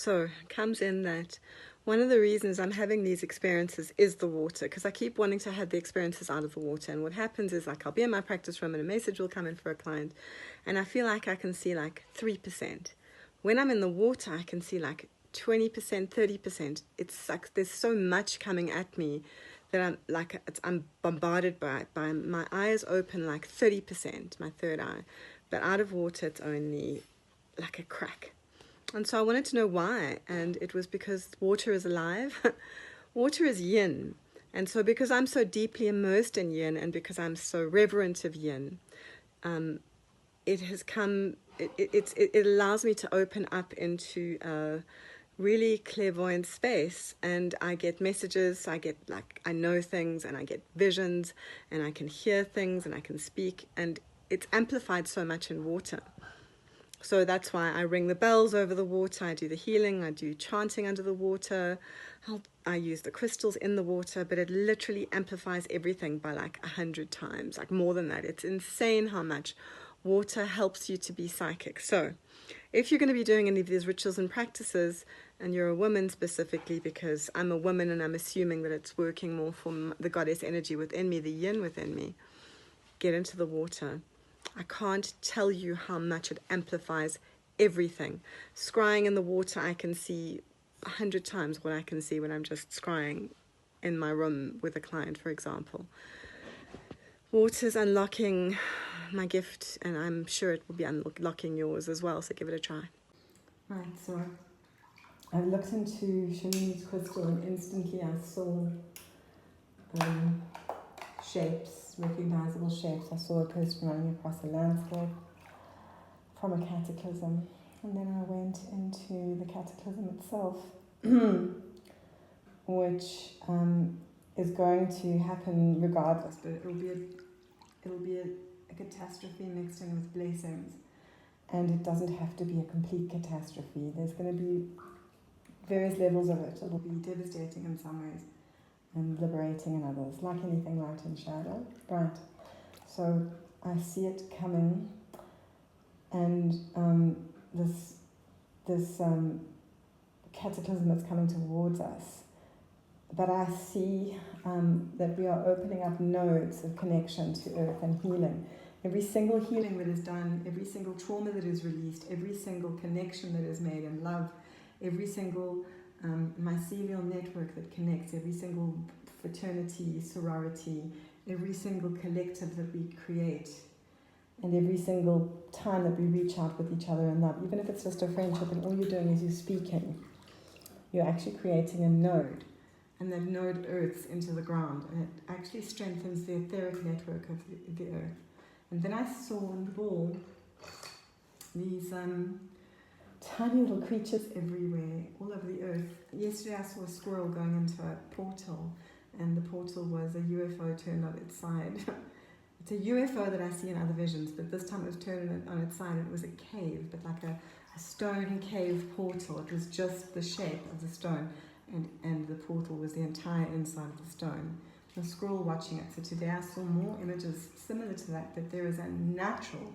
So comes in that one of the reasons I'm having these experiences is the water, because I keep wanting to have the experiences out of the water. And what happens is, like, I'll be in my practice room and a message will come in for a client, and I feel like I can see like 3%. When I'm in the water, I can see like 20%, 30%. It's like there's so much coming at me that I'm bombarded by my eyes open like 30%, my third eye, but out of water it's only like a crack. And so I wanted to know why, and it was because water is alive. Water is yin. And so because I'm so deeply immersed in yin, and because I'm so reverent of yin, it has come, it allows me to open up into a really clairvoyant space, and I get messages, I know things, and I get visions, and I can hear things, and I can speak, and it's amplified so much in water. So that's why I ring the bells over the water, I do the healing, I do chanting under the water, I use the crystals in the water, but it literally amplifies everything by like 100 times, like more than that. It's insane how much water helps you to be psychic. So if you're going to be doing any of these rituals and practices, and you're a woman specifically, because I'm a woman and I'm assuming that it's working more from the goddess energy within me, the yin within me, get into the water. I can't tell you how much it amplifies everything. Scrying in the water, I can see 100 times what I can see when I'm just scrying in my room with a client, for example. Water's unlocking my gift, and I'm sure it will be unlocking yours as well, so give it a try. Right, so I looked into Shalini's crystal, and instantly I saw shapes, recognizable shapes. I saw a person running across a landscape from a cataclysm, and then I went into the cataclysm itself, which is going to happen regardless, but it'll be a catastrophe mixed in with blessings, and it doesn't have to be a complete catastrophe. There's going to be various levels of it. It'll be devastating in some ways and liberating in others, like anything, light and shadow. Right. So I see it coming, and this cataclysm that's coming towards us. But I see that we are opening up nodes of connection to earth and healing. Every single healing that is done, every single trauma that is released, every single connection that is made in love, every single mycelial network that connects, every single fraternity, sorority, every single collective that we create, and every single time that we reach out with each other in love, even if it's just a friendship and all you're doing is you're speaking, you're actually creating a node, and that node earths into the ground, and it actually strengthens the etheric network of the earth. And then I saw on the wall these tiny little creatures everywhere, all over the earth. Yesterday I saw a squirrel going into a portal, and the portal was a UFO turned on its side. It's a UFO that I see in other visions, but this time it was turned on its side, and it was a cave, but like a stone cave portal. It was just the shape of the stone, and the portal was the entire inside of the stone. The squirrel watching it. So today I saw more images similar to that, but there is a natural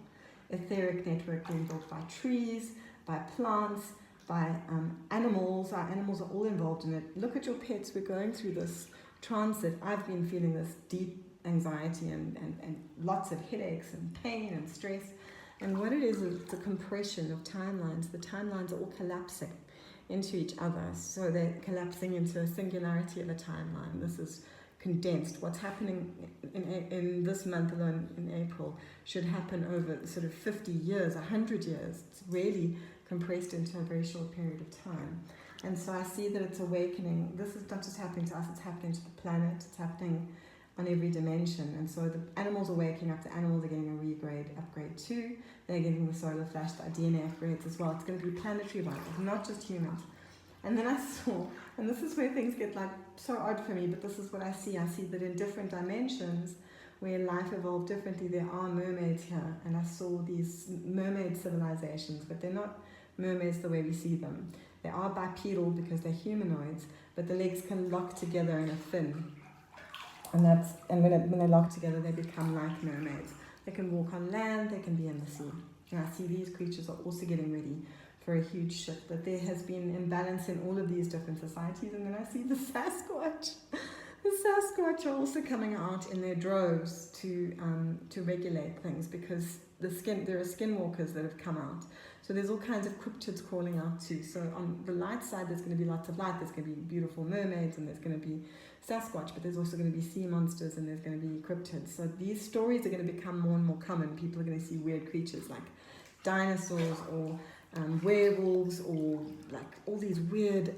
etheric network being built by trees, by plants, by animals. Our animals are all involved in it. Look at your pets. We're going through this transit. I've been feeling this deep anxiety and lots of headaches and pain and stress. And what it is it's a compression of timelines. The timelines are all collapsing into each other. So they're collapsing into a singularity of a timeline. This is condensed. What's happening in this month alone, in April, should happen over sort of 50 years, 100 years. It's really compressed into a very short period of time. And so I see that it's awakening. This is not just happening to us, it's happening to the planet, it's happening on every dimension. And so the animals are waking up, the animals are getting a upgrade too. They're getting the solar flash, the DNA upgrades as well. It's going to be planetary vibes, not just humans. And then I saw, and this is where things get like so odd for me, but this is what I see. I see that in different dimensions where life evolved differently, there are mermaids here. And I saw these mermaid civilizations, but they're not mermaids the way we see them. They are bipedal because they're humanoids, but the legs can lock together in a fin. And when they lock together, they become like mermaids. They can walk on land, they can be in the sea. And I see these creatures are also getting ready for a huge shift, that there has been imbalance in all of these different societies. And then I see the Sasquatch. The Sasquatch are also coming out in their droves to regulate things, because there are skinwalkers that have come out. So there's all kinds of cryptids calling out too. So on the light side, there's going to be lots of light. There's going to be beautiful mermaids, and there's going to be Sasquatch, but there's also going to be sea monsters, and there's going to be cryptids. So these stories are going to become more and more common. People are going to see weird creatures like dinosaurs or werewolves, or like all these weird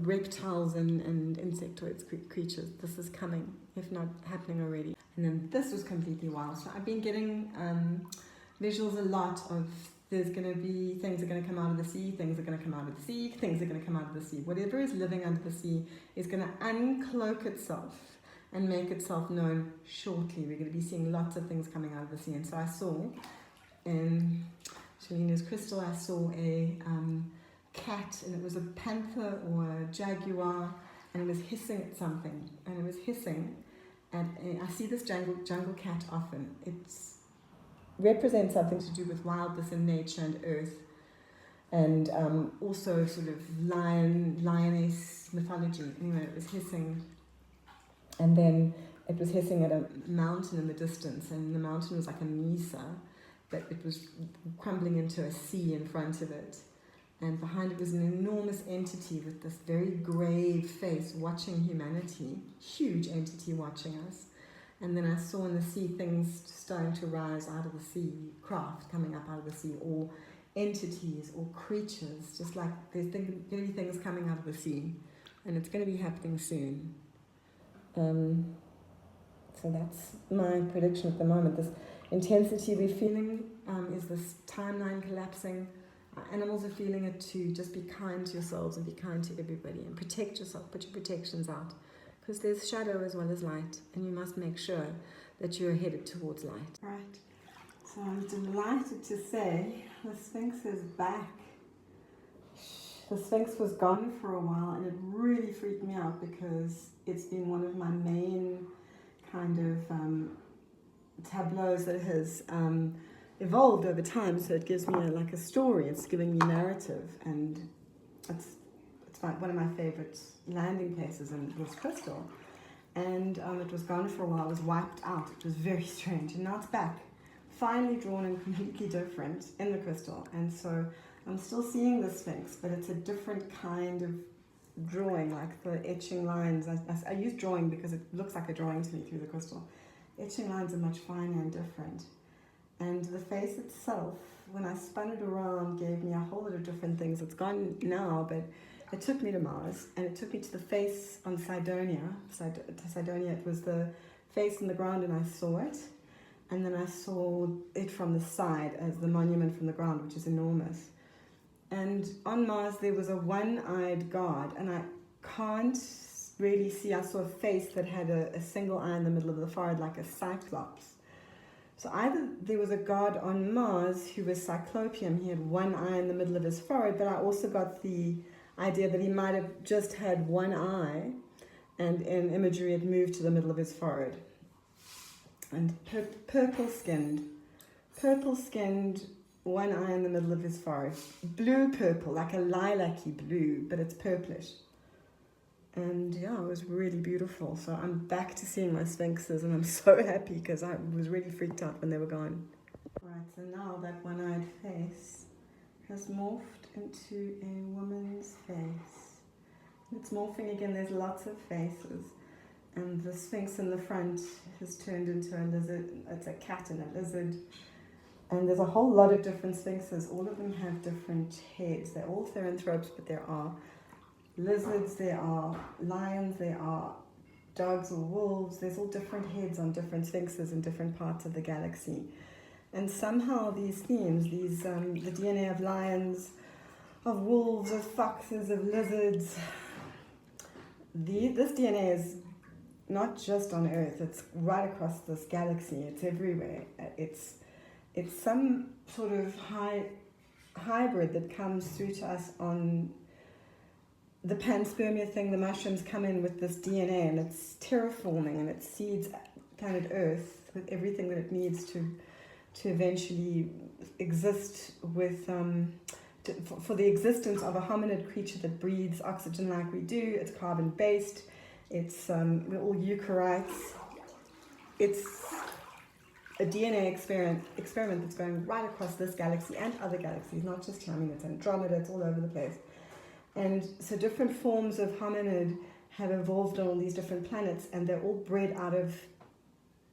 reptiles and insectoid creatures. This is coming, if not happening already. And then this was completely wild. So I've been getting visuals a lot of, there's going to be things are going to come out of the sea, things are going to come out of the sea, things are going to come out of the sea. Whatever is living under the sea is going to uncloak itself and make itself known shortly. We're going to be seeing lots of things coming out of the sea. And so I saw in Shalina's crystal, I saw a cat, and it was a panther or a jaguar, and it was hissing at something. And it was hissing at I see this jungle cat often. It's represents something to do with wildness and nature and earth, and also sort of lioness mythology. Anyway, it was hissing, and then it was hissing at a mountain in the distance, and the mountain was like a mesa, but it was crumbling into a sea in front of it, and behind it was an enormous entity with this very grave face watching humanity, huge entity watching us. And then I saw in the sea things starting to rise out of the sea, craft coming up out of the sea, or entities or creatures, just like there's going to be things coming out of the sea, and it's going to be happening soon. So that's my prediction at the moment. This intensity we're feeling is this timeline collapsing. Animals are feeling it too. Just be kind to yourselves and be kind to everybody, and protect yourself, put your protections out. Because there's shadow as well as light, and you must make sure that you're headed towards light. Right. So I'm delighted to say the Sphinx is back. The Sphinx was gone for a while, and it really freaked me out because it's been one of my main kind of tableaus that has evolved over time. So it gives me like a story. It's giving me narrative, and it's like one of my favorite landing places in this crystal. And it was gone for a while, it was wiped out. It was very strange, and now it's back, finally drawn and completely different in the crystal. And so I'm still seeing the Sphinx, but it's a different kind of drawing, like the etching lines. I use drawing because it looks like a drawing to me through the crystal. Etching lines are much finer and different. And the face itself, when I spun it around, gave me a whole lot of different things. It's gone now, but it took me to Mars, and it took me to the face on Cydonia. Cydonia, it was the face in the ground, and I saw it. And then I saw it from the side as the monument from the ground, which is enormous. And on Mars, there was a one-eyed god, and I can't really see. I saw a face that had a single eye in the middle of the forehead, like a cyclops. So either there was a god on Mars who was cyclopean, he had one eye in the middle of his forehead, but I also got the idea that he might have just had one eye, and in imagery it moved to the middle of his forehead. And purple-skinned, one eye in the middle of his forehead. Blue-purple, like a lilac-y blue, but it's purplish. And yeah, it was really beautiful. So I'm back to seeing my sphinxes, and I'm so happy because I was really freaked out when they were gone. Right, so now that one-eyed face has morphed into a woman's face. It's morphing again, there's lots of faces. And the Sphinx in the front has turned into a lizard. It's a cat and a lizard. And there's a whole lot of different Sphinxes. All of them have different heads. They're all therianthropes, but there are lizards, there are lions, there are dogs or wolves. There's all different heads on different Sphinxes in different parts of the galaxy. And somehow these themes, the DNA of lions, of wolves, of foxes, of lizards, this DNA is not just on Earth, it's right across this galaxy, it's everywhere. It's some sort of hybrid that comes through to us on the panspermia thing. The mushrooms come in with this DNA, and it's terraforming, and it seeds planet Earth with everything that it needs to eventually exist with for the existence of a hominid creature that breathes oxygen like we do. It's carbon-based. It's we're all eukaryotes. It's a DNA experiment that's going right across this galaxy and other galaxies, not just here. I mean, it's Andromeda, it's all over the place. And so different forms of hominid have evolved on all these different planets, and they're all bred out of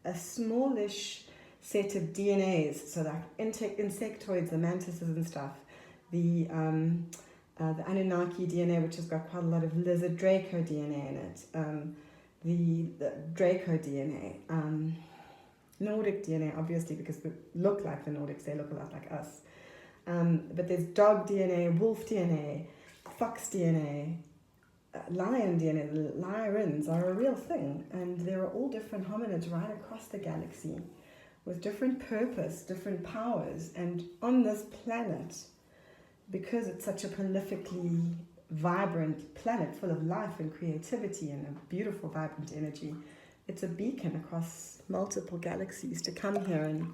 a smallish set of DNAs. So like insectoids, the mantises and stuff, the Anunnaki DNA, which has got quite a lot of lizard Draco DNA in it, the Draco DNA, Nordic DNA, obviously, because we look like the Nordics, they look a lot like us. But there's dog DNA, wolf DNA, fox DNA, lion DNA. The lions are a real thing, and there are all different hominids right across the galaxy with different purpose, different powers. And on this planet, because it's such a prolifically vibrant planet full of life and creativity and a beautiful, vibrant energy, it's a beacon across multiple galaxies to come here and,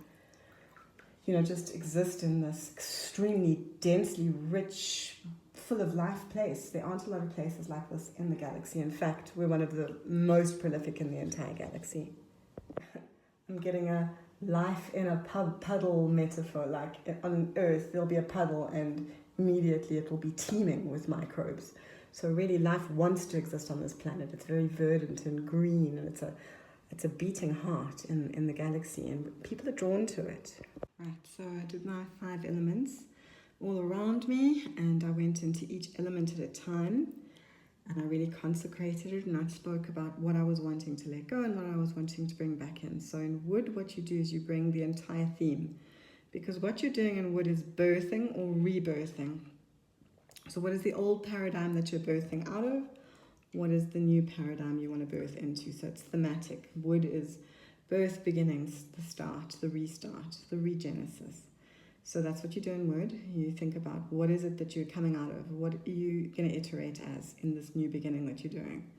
you know, just exist in this extremely densely rich, full of life place. There aren't a lot of places like this in the galaxy. In fact, we're one of the most prolific in the entire galaxy. I'm getting a life in a puddle metaphor, like on Earth there'll be a puddle and immediately it will be teeming with microbes. So really life wants to exist on this planet. It's very verdant and green, and it's a beating heart in the galaxy, and people are drawn to it. Right, so I did my 5 elements all around me, and I went into each element at a time, and I really consecrated it, and I spoke about what I was wanting to let go and what I was wanting to bring back in. So in wood, what you do is you bring the entire theme, because what you're doing in wood is birthing or rebirthing. So what is the old paradigm that you're birthing out of? What is the new paradigm you want to birth into? So it's thematic. Wood is birth, beginnings, the start, the restart, the regenesis. So that's what you do in wood. You think about what is it that you're coming out of? What are you going to iterate as in this new beginning that you're doing?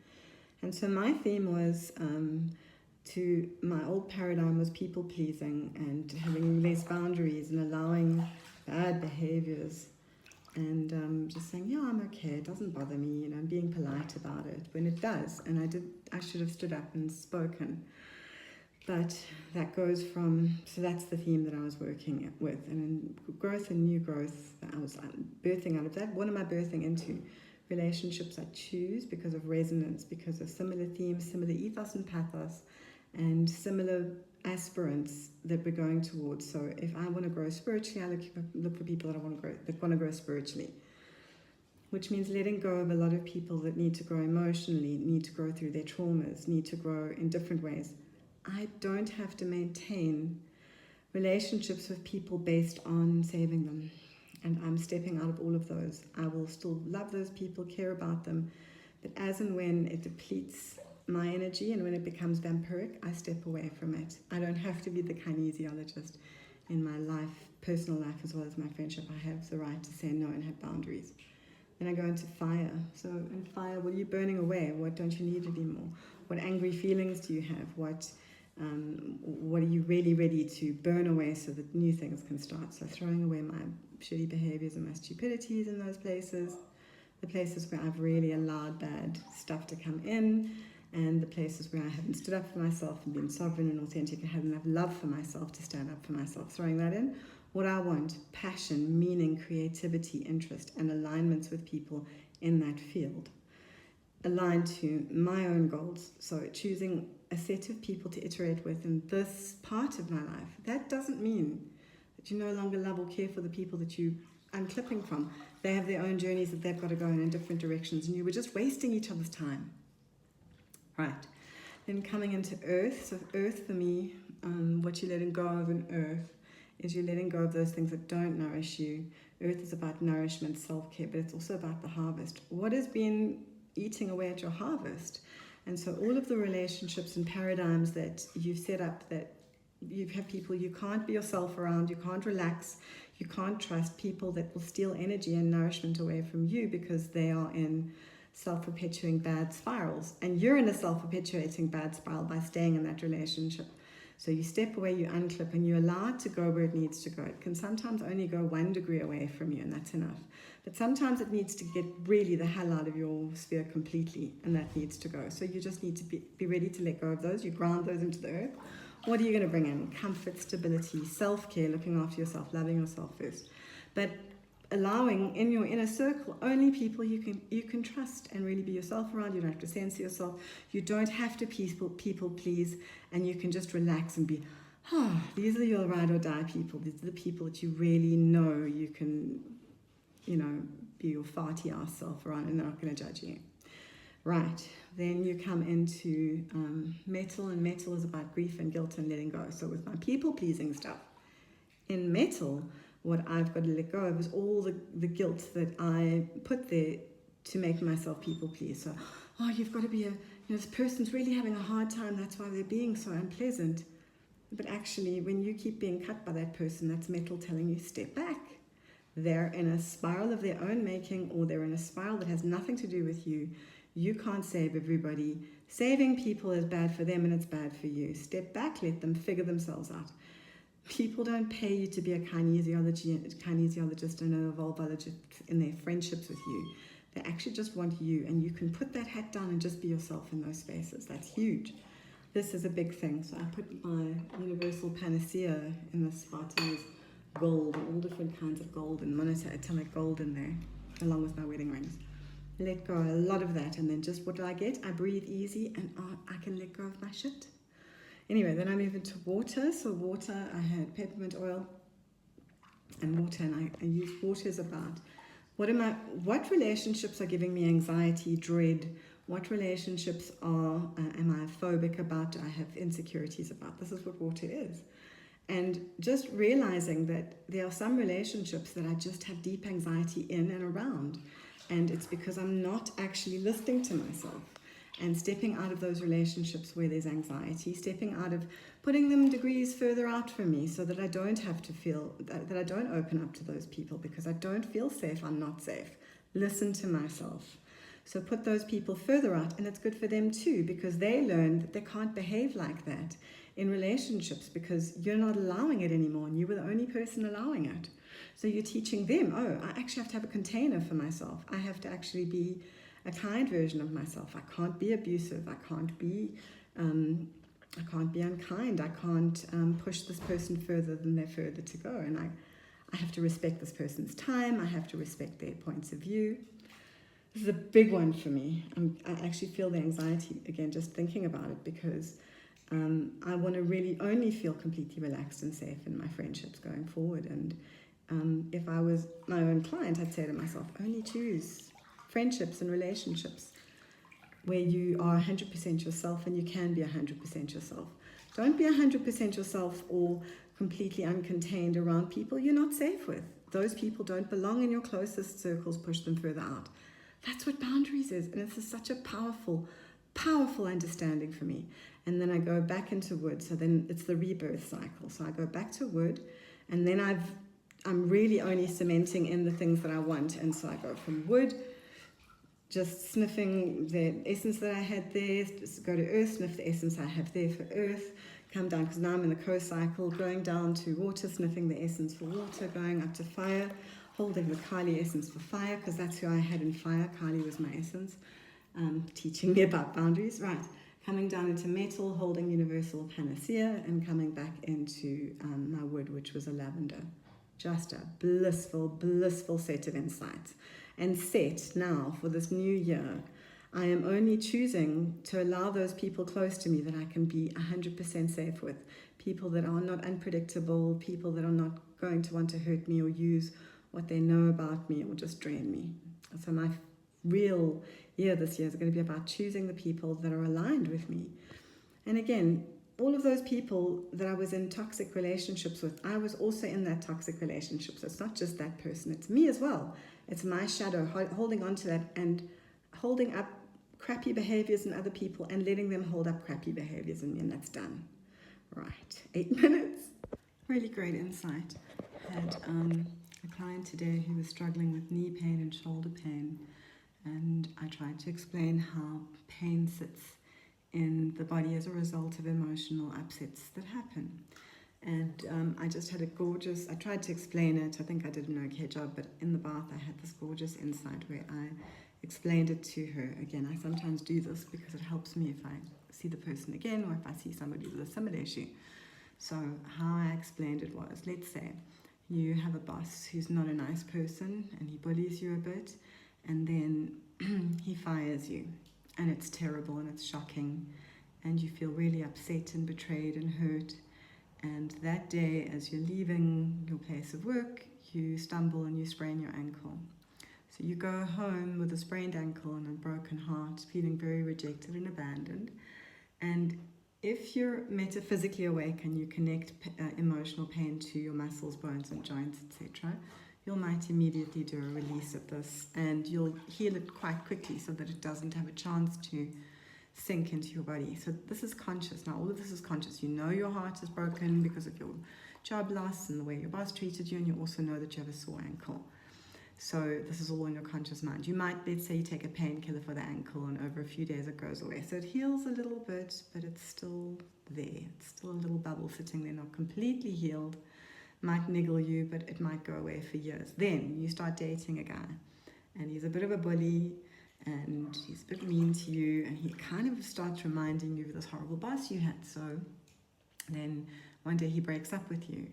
And so my theme was my old paradigm was people pleasing and having less boundaries and allowing bad behaviors and just saying, yeah, I'm okay, it doesn't bother me, you know, and being polite about it when it does. And I should have stood up and spoken. But that goes from, so that's the theme that I was working with. And in growth and new growth, I was birthing out of that. What am I birthing into? Relationships I choose because of resonance, because of similar themes, similar ethos and pathos, and similar aspirants that we're going towards. So if I want to grow spiritually, I look for people that want to grow spiritually, which means letting go of a lot of people that need to grow emotionally, need to grow through their traumas, need to grow in different ways. I don't have to maintain relationships with people based on saving them. And I'm stepping out of all of those. I will still love those people, care about them, but as and when it depletes my energy and when it becomes vampiric, I step away from it. I don't have to be the kinesiologist in my life, personal life as well as my friendship. I have the right to say no and have boundaries. Then I go into fire. So in fire, what are you burning away? What don't you need anymore? What angry feelings do you have? What are you really ready to burn away so that new things can start? So throwing away my shitty behaviors and my stupidities in those places, the places where I've really allowed bad stuff to come in, and the places where I haven't stood up for myself and been sovereign and authentic and had enough love for myself to stand up for myself, throwing that in. What I want, passion, meaning, creativity, interest, and alignments with people in that field, aligned to my own goals. So choosing a set of people to iterate with in this part of my life. That doesn't mean that you no longer love or care for the people that you unclipping from. They have their own journeys that they've got to go in different directions, and you were just wasting each other's time. Right. Then coming into earth. So earth for me, what you're letting go of in earth is you're letting go of those things that don't nourish you. Earth is about nourishment, self-care, but it's also about the harvest. What has been eating away at your harvest? And so all of the relationships and paradigms that you've set up, that you have people you can't be yourself around, you can't relax, you can't trust, people that will steal energy and nourishment away from you because they are in self-perpetuating bad spirals. And you're in a self-perpetuating bad spiral by staying in that relationship. So you step away, you unclip, and you allow it to go where it needs to go. It can sometimes only go 1 degree away from you, and that's enough. But sometimes it needs to get really the hell out of your sphere completely, and that needs to go. So you just need to be ready to let go of those. You ground those into the earth. What are you going to bring in? Comfort, stability, self-care, looking after yourself, loving yourself first. But allowing in your inner circle only people you can trust and really be yourself around. You don't have to censor yourself. You don't have to people please, and you can just relax and be, these are your ride or die people. These are the people that you really know you can, be your farty ass self around, and they're not going to judge you. Right, then you come into metal, and metal is about grief and guilt and letting go. So with my people-pleasing stuff, in metal, what I've got to let go of is all the guilt that I put there to make myself people-please. So, you've got to be this person's really having a hard time, that's why they're being so unpleasant. But actually, when you keep being cut by that person, that's metal telling you, step back. They're in a spiral of their own making, or they're in a spiral that has nothing to do with you. You can't save everybody. Saving people is bad for them and it's bad for you. Step back, let them figure themselves out. People don't pay you to be a kinesiologist and a vulvologist in their friendships with you. They actually just want you, and you can put that hat down and just be yourself in those spaces. That's huge. This is a big thing. So I put my universal panacea in this spot, and there's gold, all different kinds of gold, and monoatomic gold in there, along with my wedding rings. Let go a lot of that, and then just what do I get? I breathe easy, and I can let go of my shit. Anyway, then I move into water. So water, I had peppermint oil and water, and I use water as about what relationships are giving me anxiety, dread, what relationships am I phobic about, do I have insecurities about. This is what water is. And just realizing that there are some relationships that I just have deep anxiety in and around, and it's because I'm not actually listening to myself. And stepping out of those relationships where there's anxiety, stepping out of putting them degrees further out from me so that I don't have to feel, that I don't open up to those people because I don't feel safe, I'm not safe. Listen to myself. So put those people further out, and it's good for them too, because they learn that they can't behave like that in relationships because you're not allowing it anymore, and you were the only person allowing it. So you're teaching them, I actually have to have a container for myself. I have to actually be a kind version of myself. I can't be abusive. I can't be unkind. I can't push this person further than they're further to go. And I have to respect this person's time. I have to respect their points of view. This is a big one for me. I actually feel the anxiety again just thinking about it, because I want to really only feel completely relaxed and safe in my friendships going forward. And if I was my own client, I'd say to myself, only choose friendships and relationships where you are 100% yourself, and you can be 100% yourself. Don't be 100% yourself or completely uncontained around people you're not safe with. Those people don't belong in your closest circles. Push them further out. That's what boundaries is, and this is such a powerful, powerful understanding for me. And then I go back into wood, so then it's the rebirth cycle. So I go back to wood, and then I'm really only cementing in the things that I want. And so I go from wood, just sniffing the essence that I had there, just go to earth, sniff the essence I have there for earth, come down, because now I'm in the co-cycle, going down to water, sniffing the essence for water, going up to fire, holding the Kali essence for fire, because that's who I had in fire. Kali was my essence, teaching me about boundaries. Right, coming down into metal, holding universal panacea, and coming back into my wood, which was a lavender. Just a blissful, blissful set of insights. And set now for this new year, I am only choosing to allow those people close to me that I can be 100% safe with. People that are not unpredictable, people that are not going to want to hurt me or use what they know about me or just drain me. So my real year this year is going to be about choosing the people that are aligned with me. And again, all of those people that I was in toxic relationships with, I was also in that toxic relationship. So it's not just that person, it's me as well. It's my shadow holding on to that and holding up crappy behaviors in other people and letting them hold up crappy behaviors in me, and that's done. Right, 8 minutes. Really great insight. Had a client today who was struggling with knee pain and shoulder pain, and I tried to explain how pain sits in the body as a result of emotional upsets that happen. And I just had a gorgeous, I tried to explain it, I think I did an okay job, but in the bath I had this gorgeous insight where I explained it to her. Again, I sometimes do this because it helps me if I see the person again or if I see somebody with a similar issue. So how I explained it was, let's say you have a boss who's not a nice person and he bullies you a bit, and then he fires you, and it's terrible and it's shocking, and you feel really upset and betrayed and hurt. And that day, as you're leaving your place of work, you stumble and you sprain your ankle. So you go home with a sprained ankle and a broken heart, feeling very rejected and abandoned. And if you're metaphysically awake and you connect emotional pain to your muscles, bones and joints, etc., you might immediately do a release of this, and you'll heal it quite quickly so that it doesn't have a chance to sink into your body. So this is conscious. Now all of this is conscious. You know your heart is broken because of your job loss and the way your boss treated you, and you also know that you have a sore ankle. So this is all in your conscious mind. You might, let's say you take a painkiller for the ankle and over a few days it goes away. So it heals a little bit, but it's still there. It's still a little bubble sitting there, not completely healed. Might niggle you, but it might go away for years. Then you start dating a guy and he's a bit of a bully, and he's a bit mean to you, and he kind of starts reminding you of this horrible boss you had. So then one day he breaks up with you,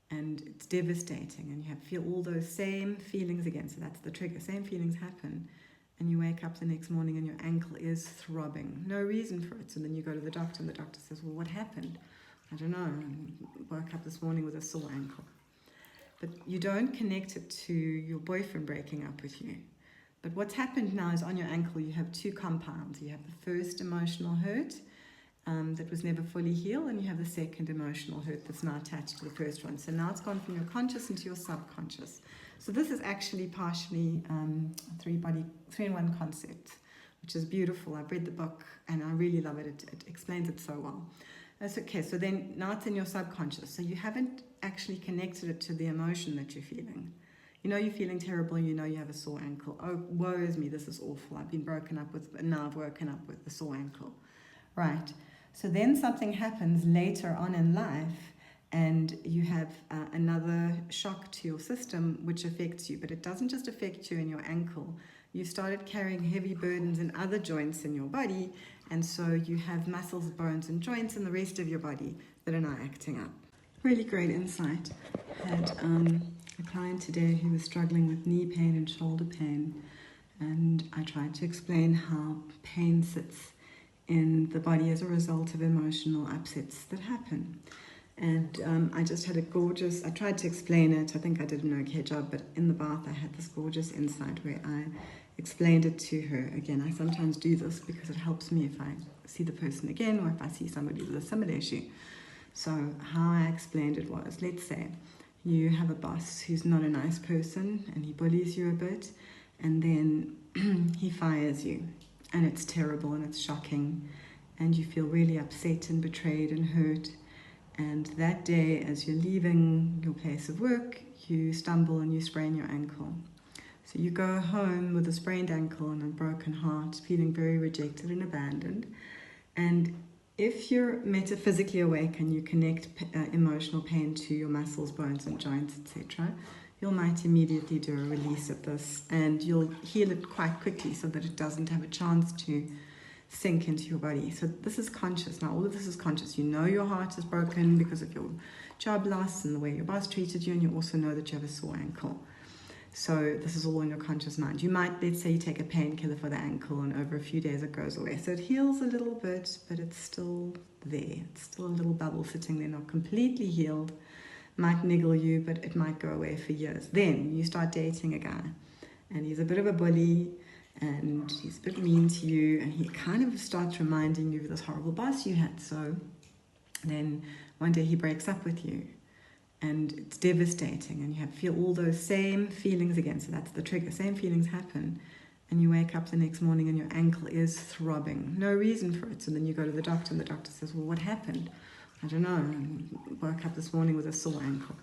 and it's devastating, and you feel all those same feelings again. So that's the trigger. Same feelings happen, and you wake up the next morning and your ankle is throbbing. No reason for it. So then you go to the doctor, and the doctor says, well, what happened? I don't know. I woke up this morning with a sore ankle. But you don't connect it to your boyfriend breaking up with you. But what's happened now is on your ankle you have two compounds. You have the first emotional hurt that was never fully healed, and you have the second emotional hurt that's now attached to the first one. So now it's gone from your conscious into your subconscious. So this is actually partially a three-in-one concept, which is beautiful. I've read the book and I really love it. It explains it so well. That's okay. So then now it's in your subconscious. So you haven't actually connected it to the emotion that you're feeling. You know you're feeling terrible, you know you have a sore ankle. Oh, woe is me, this is awful. I've been broken up with, and now I've woken up with a sore ankle. Right. So then something happens later on in life, and you have another shock to your system which affects you. But it doesn't just affect you in your ankle. You started carrying heavy burdens in other joints in your body, and so you have muscles, bones and joints in the rest of your body that are now acting up. Really great insight. Had a client today who was struggling with knee pain and shoulder pain, and I tried to explain how pain sits in the body as a result of emotional upsets that happen. And I just had a gorgeous, I tried to explain it, I think I did an okay job, but in the bath I had this gorgeous insight where I explained it to her. Again, I sometimes do this because it helps me if I see the person again or if I see somebody with a similar issue. So how I explained it was, let's say you have a boss who's not a nice person and he bullies you a bit, and then he fires you, and it's terrible and it's shocking, and you feel really upset and betrayed and hurt. And that day, as you're leaving your place of work, you stumble and you sprain your ankle. So you go home with a sprained ankle and a broken heart, feeling very rejected and abandoned. And if you're metaphysically awake and you connect emotional pain to your muscles, bones and joints, etc., you might immediately do a release of this, and you'll heal it quite quickly so that it doesn't have a chance to sink into your body. So this is conscious. Now all of this is conscious. You know your heart is broken because of your job loss and the way your boss treated you, and you also know that you have a sore ankle. So this is all in your conscious mind. You might, let's say you take a painkiller for the ankle and over a few days it goes away. So it heals a little bit, but it's still there. It's still a little bubble sitting there, not completely healed. Might niggle you, but it might go away for years. Then you start dating a guy, and he's a bit of a bully, and he's a bit mean to you, and he kind of starts reminding you of this horrible boss you had. So then one day he breaks up with you, and it's devastating, and you feel all those same feelings again. So that's the trigger. Same feelings happen, and you wake up the next morning and your ankle is throbbing. No reason for it. So then you go to the doctor, and the doctor says, well, what happened? I don't know. I woke up this morning with a sore ankle.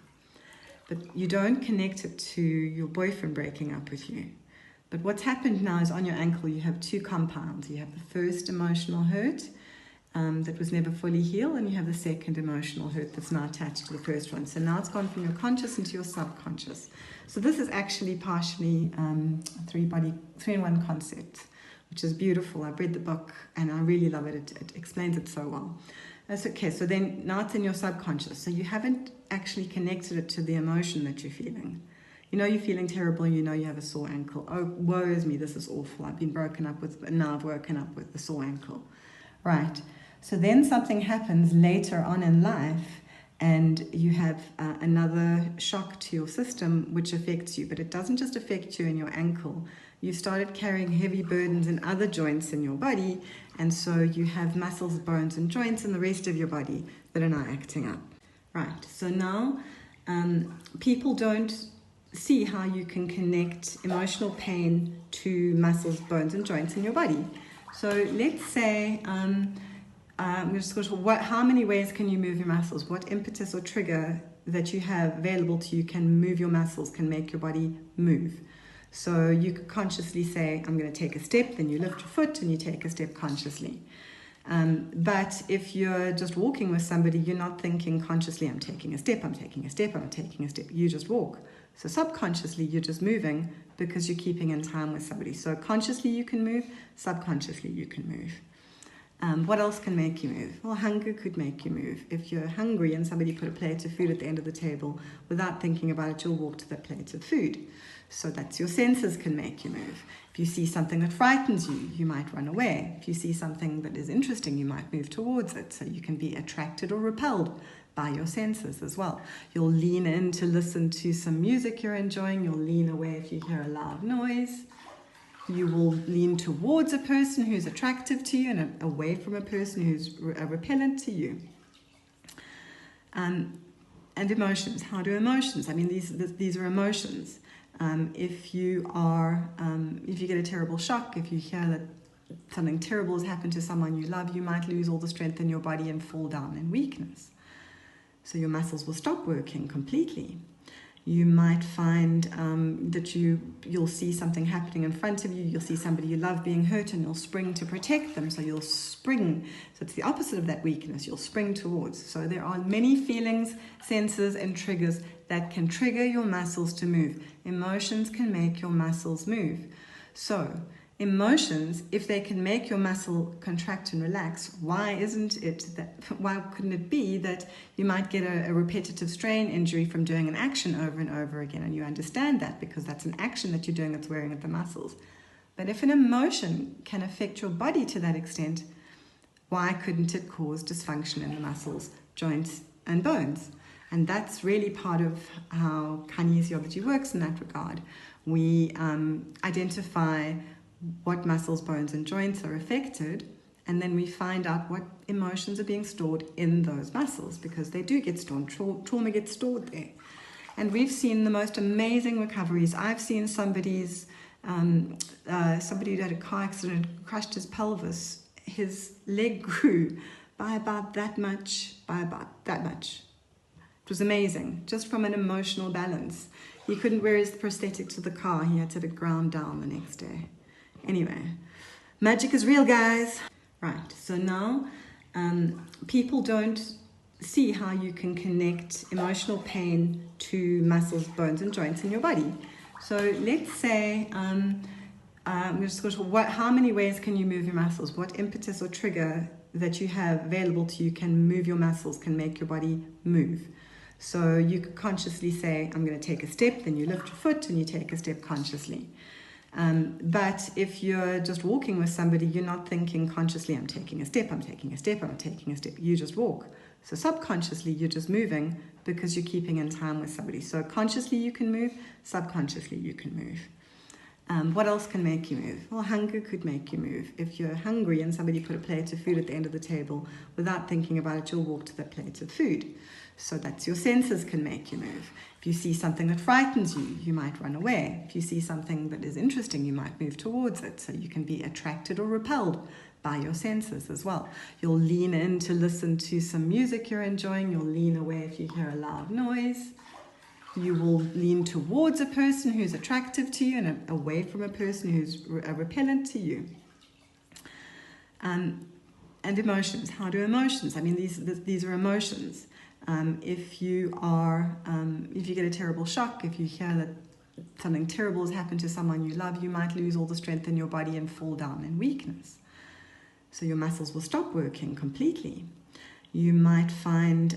But you don't connect it to your boyfriend breaking up with you. But what's happened now is on your ankle you have two compounds. You have the first emotional hurt that was never fully healed, and you have the second emotional hurt that's now attached to the first one. So now it's gone from your conscious into your subconscious. So this is actually partially a three-in-one concept, which is beautiful. I've read the book and I really love it. It explains it so well. That's okay. So then now it's in your subconscious. So you haven't actually connected it to the emotion that you're feeling. You know you're feeling terrible, you know you have a sore ankle. Oh, woe is me, this is awful. I've been broken up with, and now I've woken up with a sore ankle. Right. So then something happens later on in life and you have another shock to your system which affects you. But it doesn't just affect you in your ankle. You started carrying heavy burdens in other joints in your body, and so you have muscles, bones and joints in the rest of your body that are now acting up. Right. So now people don't see how you can connect emotional pain to muscles, bones and joints in your body. So let's say I'm just going to how many ways can you move your muscles? What impetus or trigger that you have available to you can move your muscles, can make your body move? So you could consciously say, I'm going to take a step, then you lift your foot and you take a step consciously. But if you're just walking with somebody, you're not thinking consciously, I'm taking a step, I'm taking a step, I'm taking a step. You just walk. So subconsciously, you're just moving because you're keeping in time with somebody. So consciously you can move, subconsciously you can move. What else can make you move? Well, hunger could make you move. If you're hungry and somebody put a plate of food at the end of the table, without thinking about it, you'll walk to that plate of food. So that's your senses can make you move. If you see something that frightens you, you might run away. If you see something that is interesting, you might move towards it. So you can be attracted or repelled by your senses as well. You'll lean in to listen to some music you're enjoying. You'll lean away if you hear a loud noise. You will lean towards a person who's attractive to you and away from a person who's repellent to you. And emotions. How do emotions? I mean, these are emotions. If you get a terrible shock, if you hear that something terrible has happened to someone you love, you might lose all the strength in your body and fall down in weakness. So your muscles will stop working completely. You might find that you'll see something happening in front of you. You'll see somebody you love being hurt and you'll spring to protect them. So you'll spring. So it's the opposite of that weakness. You'll spring towards. So there are many feelings, senses and triggers that can trigger your muscles to move. Emotions can make your muscles move. So emotions, if they can make your muscle contract and relax, why couldn't it be that you might get a repetitive strain injury from doing an action over and over again? And you understand that because that's an action that you're doing that's wearing at the muscles. But if an emotion can affect your body to that extent, why couldn't it cause dysfunction in the muscles, joints and bones? And that's really part of how kinesiology works in that regard. We identify what muscles, bones and joints are affected, and then we find out what emotions are being stored in those muscles, because they do get stored. Trauma gets stored there. And we've seen the most amazing recoveries. I've seen somebody who had a car accident, crushed his pelvis, his leg grew by about that much. It was amazing, just from an emotional balance. He couldn't wear his prosthetic to the car. He had to have it ground down the next day. Anyway, magic is real, guys. Right, so now people don't see how you can connect emotional pain to muscles, bones and joints in your body. So let's say, we're just going to how many ways can you move your muscles? What impetus or trigger that you have available to you can move your muscles, can make your body move? So you could consciously say, I'm going to take a step, then you lift your foot and you take a step consciously. But if you're just walking with somebody, you're not thinking consciously, I'm taking a step, I'm taking a step, I'm taking a step. You just walk. So subconsciously, you're just moving because you're keeping in time with somebody. So consciously you can move, subconsciously you can move. What else can make you move? Well, hunger could make you move. If you're hungry and somebody put a plate of food at the end of the table, without thinking about it, you'll walk to that plate of food. So that's your senses can make you move. If you see something that frightens you, you might run away. If you see something that is interesting, you might move towards it. So you can be attracted or repelled by your senses as well. You'll lean in to listen to some music you're enjoying. You'll lean away if you hear a loud noise. You will lean towards a person who's attractive to you and away from a person who's repellent to you. And And emotions. How do emotions? I mean, these are emotions. If you get a terrible shock, if you hear that something terrible has happened to someone you love, you might lose all the strength in your body and fall down in weakness. So your muscles will stop working completely. You might find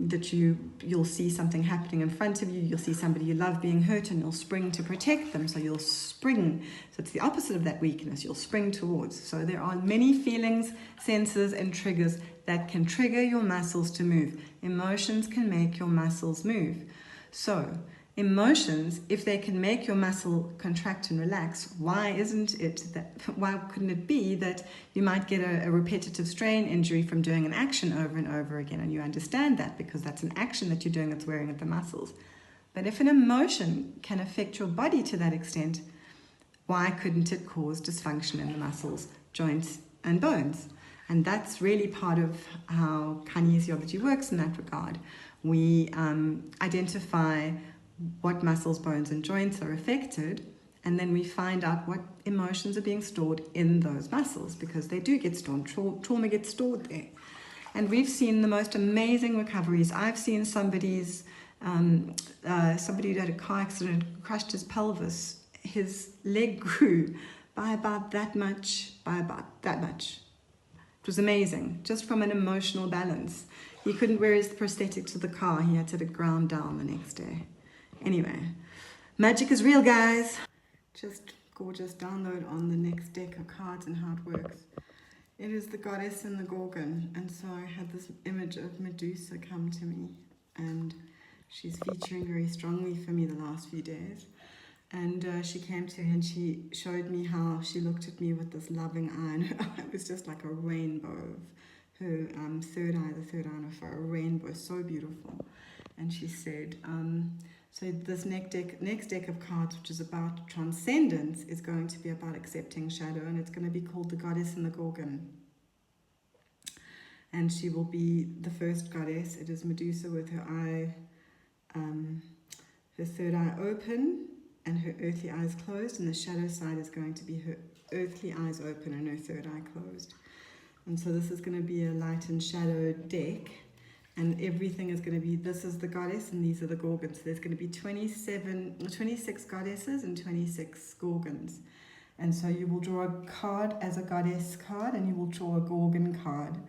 that you'll see something happening in front of you. You'll see somebody you love being hurt, and you'll spring to protect them. So you'll spring. So it's the opposite of that weakness. You'll spring towards. So there are many feelings, senses, and triggers that can trigger your muscles to move. Emotions can make your muscles move. So emotions, if they can make your muscle contract and relax, why couldn't it be that you might get a repetitive strain injury from doing an action over and over again? And you understand that because that's an action that you're doing that's wearing at the muscles. But if an emotion can affect your body to that extent, why couldn't it cause dysfunction in the muscles, joints, and bones? And that's really part of how kinesiology works in that regard. We identify what muscles, bones, and joints are affected, and then we find out what emotions are being stored in those muscles, because they do get stored. Trauma gets stored there. And we've seen the most amazing recoveries. I've seen somebody who had a car accident, crushed his pelvis. His leg grew by about that much. It was amazing, just from an emotional balance. He couldn't wear his prosthetic to the car. He had to have it ground down the next day. Anyway, magic is real, guys. Just gorgeous download on the next deck of cards and how it works. It is the Goddess and the Gorgon. And so I had this image of Medusa come to me, and she's featuring very strongly for me the last few days. And she came to me and she showed me how she looked at me with this loving eye, and her eye was just like a rainbow. Her third eye, the third eye of her, a rainbow, so beautiful. And she said, so this next deck of cards, which is about transcendence, is going to be about accepting shadow, and it's going to be called the Goddess and the Gorgon. And she will be the first goddess. It is Medusa with her eye, her third eye open and her earthly eyes closed, and the shadow side is going to be her earthly eyes open and her third eye closed. And so this is going to be a light and shadow deck. And everything is going to be, this is the goddess and these are the gorgons. So there's going to be 26 goddesses and 26 gorgons. And so you will draw a card as a goddess card, and you will draw a gorgon card.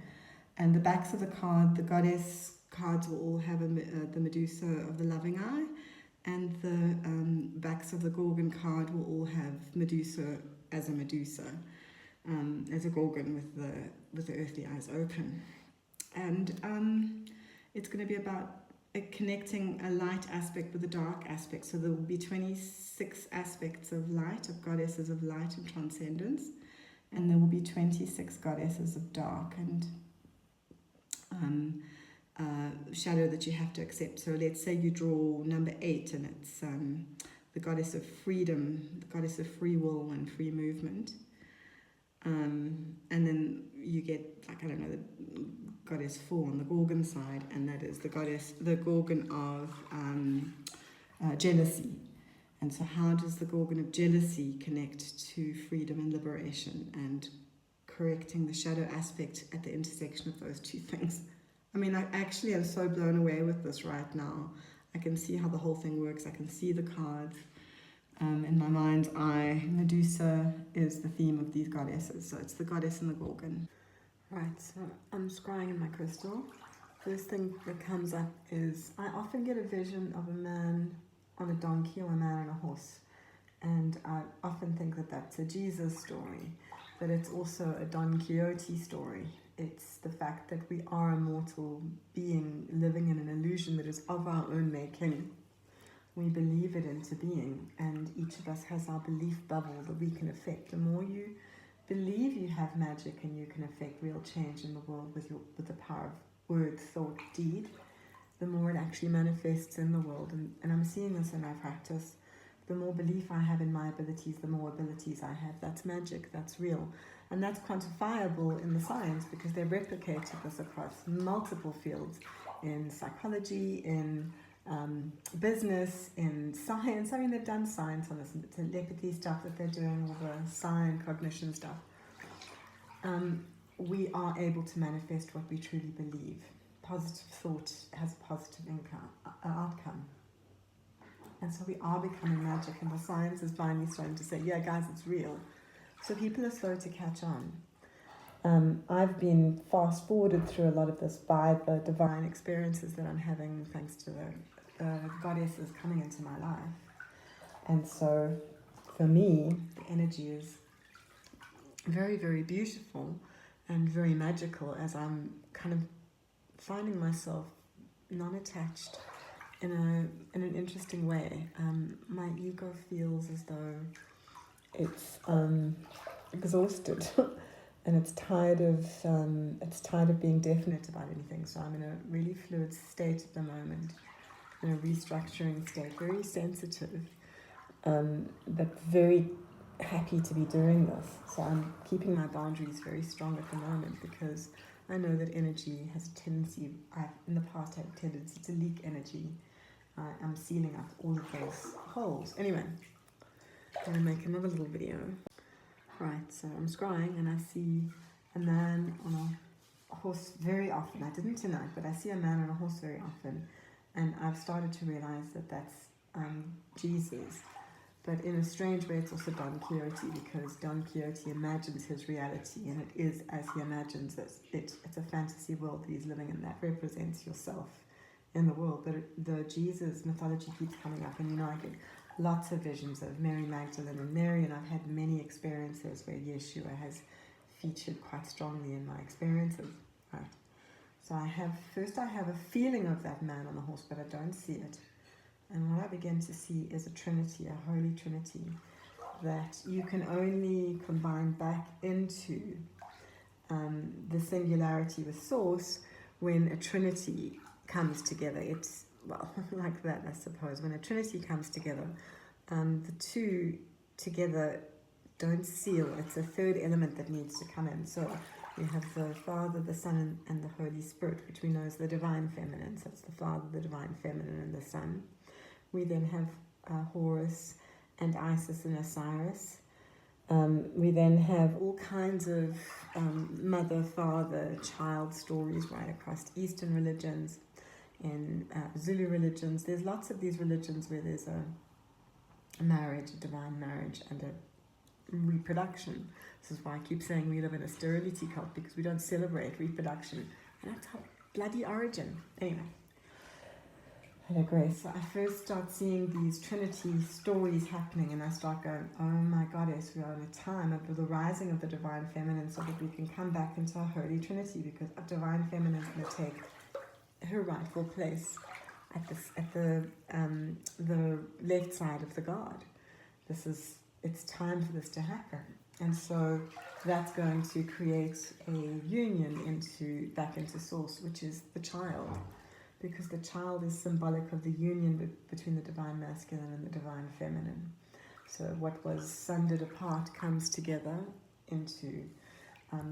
And the backs of the card, the goddess cards will all have the Medusa of the loving eye. And the backs of the gorgon card will all have Medusa, as a gorgon with the earthly eyes open. And it's going to be about connecting a light aspect with a dark aspect. So there will be 26 aspects of light, of goddesses of light and transcendence. And there will be 26 goddesses of dark and shadow that you have to accept. So let's say you draw number 8, and it's the goddess of freedom, the goddess of free will and free movement. And then you get, like, I don't know, the goddess 4 on the Gorgon side, and that is the Gorgon of jealousy. And so how does the Gorgon of jealousy connect to freedom and liberation and correcting the shadow aspect at the intersection of those two things? I mean, I actually am so blown away with this right now. I can see how the whole thing works. I can see the cards. In my mind's eye, Medusa is the theme of these goddesses. So it's the goddess and the Gorgon. Right, so I'm scrying in my crystal. First thing that comes up is I often get a vision of a man on a donkey or a man on a horse. And I often think that that's a Jesus story, but it's also a Don Quixote story. It's the fact that we are a mortal being living in an illusion that is of our own making. We believe it into being, and each of us has our belief bubble that we can affect. The more you believe you have magic and you can affect real change in the world with the power of word, thought, deed, the more it actually manifests in the world. And I'm seeing this in my practice. The more belief I have in my abilities, the more abilities I have. That's magic, that's real. And that's quantifiable in the science, because they've replicated this across multiple fields, in psychology, in business, in science. I mean, they've done science on this, telepathy stuff that they're doing, all the sign cognition stuff. we are able to manifest what we truly believe. Positive thought has a positive outcome. And so we are becoming magic, and the science is finally starting to say, yeah, guys, it's real. So people are slow to catch on. I've been fast forwarded through a lot of this by the divine experiences that I'm having thanks to the goddesses coming into my life. And so for me, the energy is very, very beautiful and very magical as I'm kind of finding myself non-attached in an interesting way. My ego feels as though it's exhausted and it's tired of being definite about anything. So I'm in a really fluid state at the moment, in a restructuring state, very sensitive, but very happy to be doing this. So I'm keeping my boundaries very strong at the moment because I know that energy has a tendency, in the past had a tendency to leak energy. I'm sealing up all of those holes. Anyway, I'm going to make another little video. Right, so I'm scrying and I see a man on a horse very often. I didn't tonight, but I see a man on a horse very often. And I've started to realize that that's Jesus. But in a strange way, it's also Don Quixote, because Don Quixote imagines his reality, and it is as he imagines it. It's a fantasy world that he's living in that represents yourself in the world. But the Jesus mythology keeps coming up, and I get lots of visions of Mary Magdalene and Mary, and I've had many experiences where Yeshua has featured quite strongly in my experiences. Right. So I have a feeling of that man on the horse, but I don't see it. And what I begin to see is a Trinity, a Holy Trinity, that you can only combine back into the singularity with Source when a Trinity comes together. It's, well, like that, I suppose. When a Trinity comes together, the two together don't seal. It's a third element that needs to come in. So we have the Father, the Son, and the Holy Spirit, which we know is the Divine Feminine. So it's the Father, the Divine Feminine, and the Son. We then have Horus and Isis and Osiris. We then have all kinds of mother, father, child stories right across Eastern religions and Zulu religions. There's lots of these religions where there's a marriage, a divine marriage, and a reproduction. This is why I keep saying we live in a sterility cult, because we don't celebrate reproduction. And that's our bloody origin. Anyway. Hello, Grace. So I first start seeing these Trinity stories happening, and I start going, oh my goddess, we are in a time of the rising of the Divine Feminine, so that we can come back into our Holy Trinity, because a Divine Feminine is going to take her rightful place at the left side of the God. It's time for this to happen. And so that's going to create a union back into Source, which is the child. Because the child is symbolic of the union between the Divine Masculine and the Divine Feminine. So what was sundered apart comes together into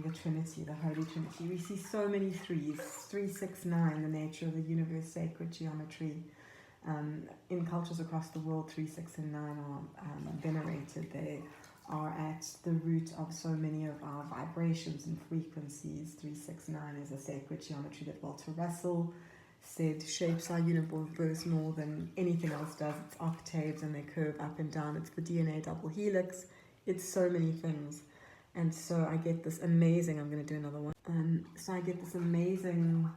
the Trinity, the Holy Trinity. We see so many threes, 3, 6, 9, the nature of the universe, sacred geometry. In cultures across the world, 3, 6, and 9 are venerated. They are at the root of so many of our vibrations and frequencies. 3, 6, 9 is a sacred geometry that Walter Russell said shapes our universe more than anything else does. It's octaves and they curve up and down. It's the DNA double helix. It's so many things. And so I get this amazing, I'm going to do another one. So I get this amazing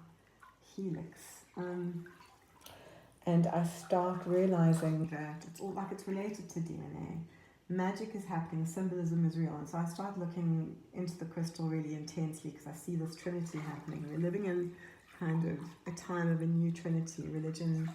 helix. And I start realizing that it's all like it's related to DNA. Magic is happening, symbolism is real. And so I start looking into the crystal really intensely, because I see this Trinity happening. We're living in kind of a time of a new Trinity, religion,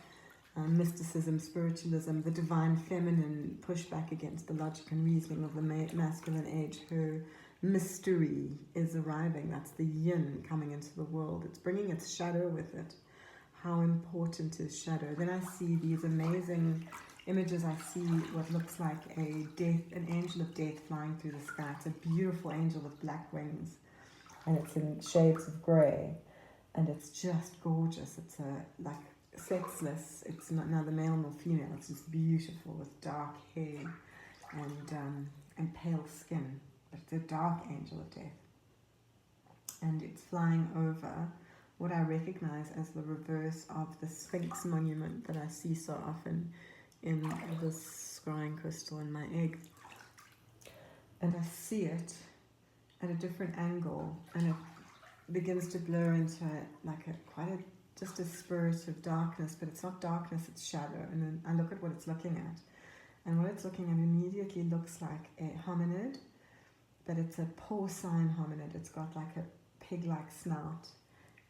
mysticism, spiritualism, the Divine Feminine push back against the logic and reasoning of the masculine age. Her mystery is arriving. That's the yin coming into the world. It's bringing its shadow with it. How important is shadow? Then I see these amazing images. I see what looks like an angel of death flying through the sky. It's a beautiful angel with black wings, and it's in shades of grey. And it's just gorgeous. It's like sexless. It's not neither male nor female. It's just beautiful with dark hair and pale skin. But it's a dark angel of death. and it's flying over what I recognize as the reverse of the Sphinx monument that I see so often in this scrying crystal in my egg. And I see it at a different angle, and it begins to blur into just a spirit of darkness, but it's not darkness, it's shadow. And then I look at what it's looking at, and what it's looking at immediately looks like a hominid, but it's a porcine hominid. It's got like a pig-like snout,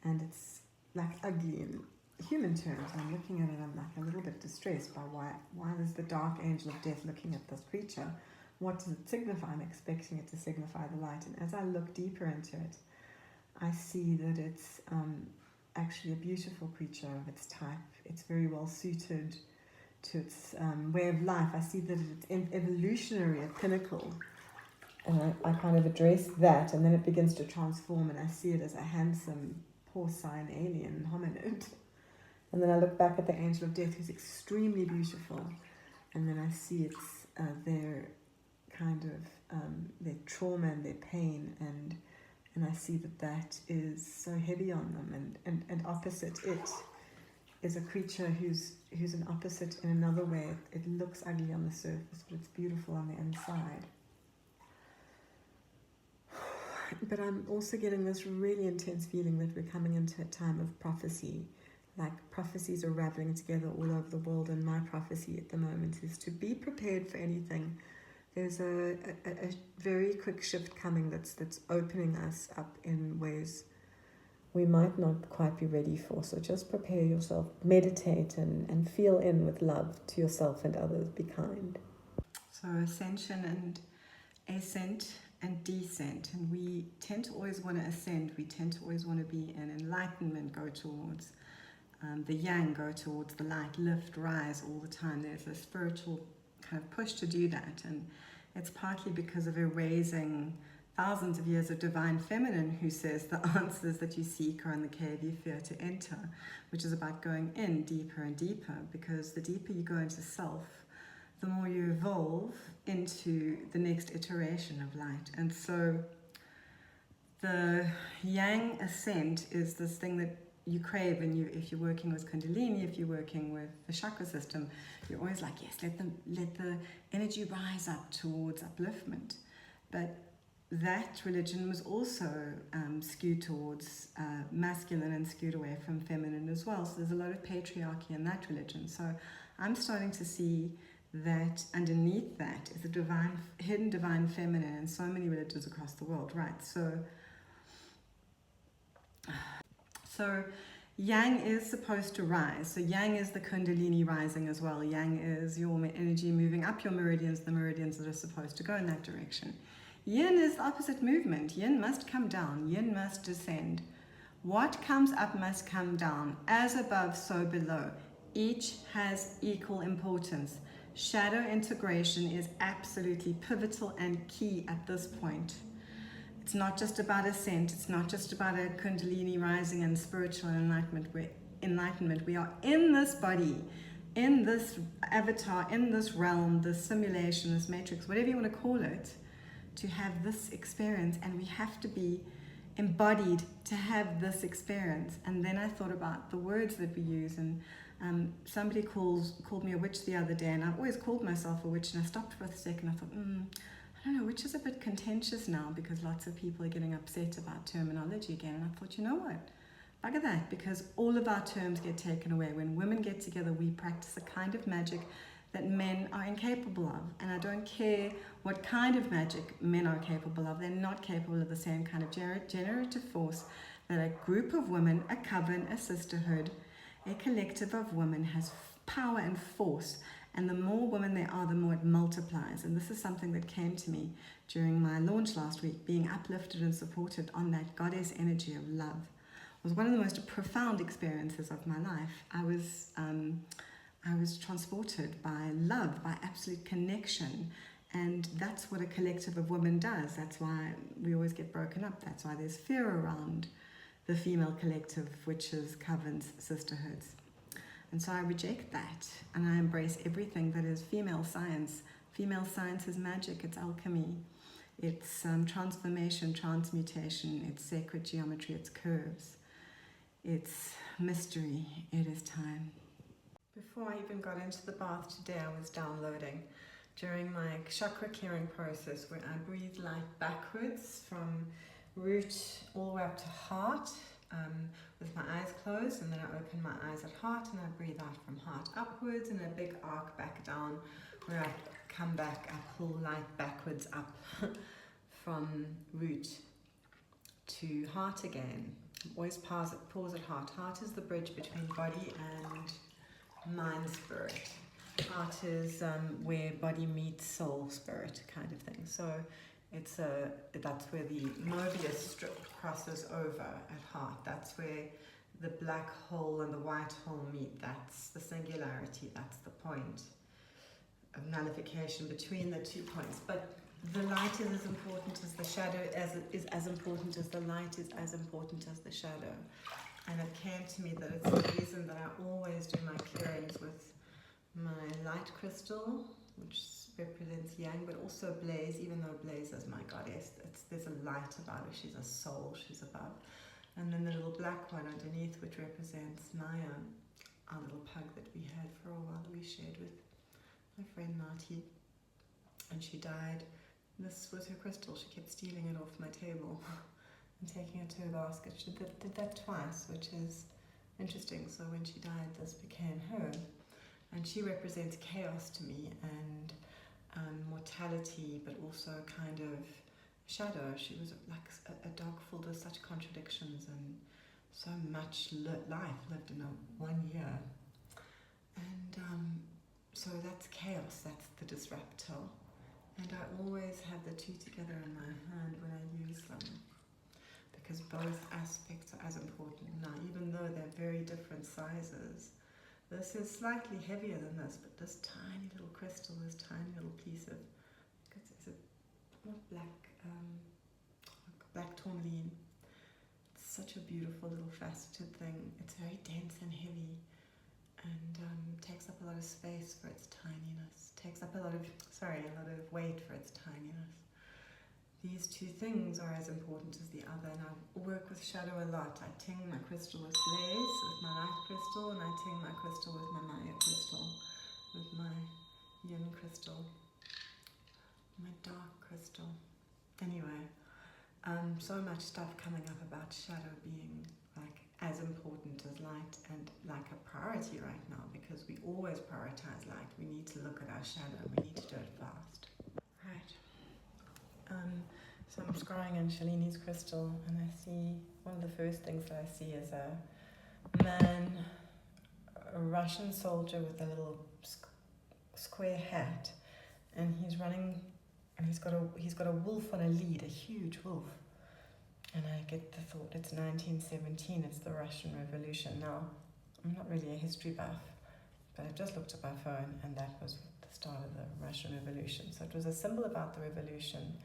and it's like ugly in human terms. I'm looking at it, I'm like a little bit distressed by why is the dark angel of death looking at this creature? What does it signify? I'm expecting it to signify the light. And as I look deeper into it, I see that it's actually a beautiful creature of its type. It's very well suited to its way of life. I see that it's evolutionary, a pinnacle. And I kind of address that, and then it begins to transform, and I see it as a handsome, porcine alien hominid. And then I look back at the angel of death, who's extremely beautiful, and then I see it's their kind of their trauma and their pain, and I see that is so heavy on them, and opposite it is a creature who's an opposite in another way. It looks ugly on the surface, but it's beautiful on the inside. But I'm also getting this really intense feeling that we're coming into a time of prophecy. Like prophecies are raveling together all over the world, and my prophecy at the moment is to be prepared for anything. There's a very quick shift coming that's opening us up in ways we might not quite be ready for. So just prepare yourself, meditate, and feel in with love to yourself and others. Be kind. So ascension and ascent and descent, and we tend to always want to ascend. We tend to always want to be in enlightenment, go towards the yang, go towards the light, lift, rise all the time. There's a spiritual kind of push to do that, and it's partly because of erasing thousands of years of divine feminine, who says the answers that you seek are in the cave you fear to enter, which is about going in deeper and deeper, because the deeper you go into self, the more you evolve into the next iteration of light. And so the yang ascent is this thing that you crave, and if you're working with Kundalini, if you're working with the chakra system, you're always like, yes, let the energy rise up towards upliftment. But that religion was also skewed towards masculine and skewed away from feminine as well. So there's a lot of patriarchy in that religion. So I'm starting to see that underneath that is a hidden divine feminine in so many religions across the world, right? So yang is supposed to rise. So yang is the Kundalini rising as well. Yang is your energy moving up your meridians, the meridians that are supposed to go in that direction. Yin is the opposite movement. Yin must come down. Yin must descend. What comes up must come down. As above, so below. Each has equal importance. Shadow integration is absolutely pivotal and key at this point. It's not just about ascent. It's not just about a Kundalini rising and spiritual enlightenment. We are in this body, in this avatar, in this realm, this simulation, this matrix, whatever you want to call it, to have this experience, and we have to be embodied to have this experience. And then I thought about the words that we use, and somebody called me a witch the other day, and I've always called myself a witch, and I stopped for a second. I thought, I don't know, witch is a bit contentious now, because lots of people are getting upset about terminology again. And I thought, you know what, bugger that, because all of our terms get taken away. When women get together, we practice a kind of magic that men are incapable of. And I don't care what kind of magic men are capable of. They're not capable of the same kind of generative force that a group of women, a coven, a sisterhood, a collective of women has power and force. And the more women there are, the more it multiplies. And this is something that came to me during my launch last week, being uplifted and supported on that goddess energy of love. It was one of the most profound experiences of my life. I was transported by love, by absolute connection. And that's what a collective of women does. That's why we always get broken up. That's why there's fear around the female collective, witches, covens, sisterhoods. And so I reject that, and I embrace everything that is female science. Female science is magic, it's alchemy. It's transformation, transmutation, it's sacred geometry, it's curves, it's mystery, it is time. Before I even got into the bath today, I was downloading during my chakra clearing process where I breathe light backwards from root all the way up to heart with my eyes closed, and then I open my eyes at heart and I breathe out from heart upwards in a big arc back down where I come back, I pull light backwards up from root to heart again. Always pause at heart. Heart is the bridge between body and mind spirit. Heart is where body meets soul spirit kind of thing. So that's where the Mobius strip crosses over at heart. That's where the black hole and the white hole meet. That's the singularity. That's the point of nullification between the 2 points. But the light is as important as the shadow, is as important as the light is as important as the shadow. And it came to me that it's the reason that I always do my clearings with my light crystal, which represents Yang, but also Blaze, even though Blaze is my goddess. There's a light about her, she's a soul, she's above. And then the little black one underneath, which represents Naya, our little pug that we had for a while, that we shared with my friend Marty. And she died. This was her crystal. She kept stealing it off my table and taking it to her basket. She did that twice, which is interesting. So when she died, this became her. And she represents chaos to me, and mortality, but also kind of shadow. She was like a dog full of such contradictions and so much life lived in 1 year. And so that's chaos, that's the disruptor. And I always have the two together in my hand when I use them, because both aspects are as important. Now, even though they're very different sizes, this is slightly heavier than this, but this tiny little crystal, this tiny little piece of, is it not black tourmaline. It's such a beautiful little faceted thing. It's very dense and heavy, and takes up a lot of space for its tininess. Takes up a lot of weight for its tininess. These two things are as important as the other, and I work with shadow a lot. I ting my crystal with Blaze, with my light crystal, and I ting my crystal with my Maya crystal, with my yin crystal, my dark crystal. Anyway, so much stuff coming up about shadow being like as important as light and like a priority right now, because we always prioritize light. We need to look at our shadow. We need to do it fast. Right. So I'm scrying on Shalini's crystal, and I see, one of the first things that I see is a man, a Russian soldier with a little square hat, and he's running, and he's got a wolf on a lead, a huge wolf. And I get the thought, it's 1917, it's the Russian Revolution. Now, I'm not really a history buff, but I just looked at my phone, and that was the start of the Russian Revolution. So it was a symbol about the revolution,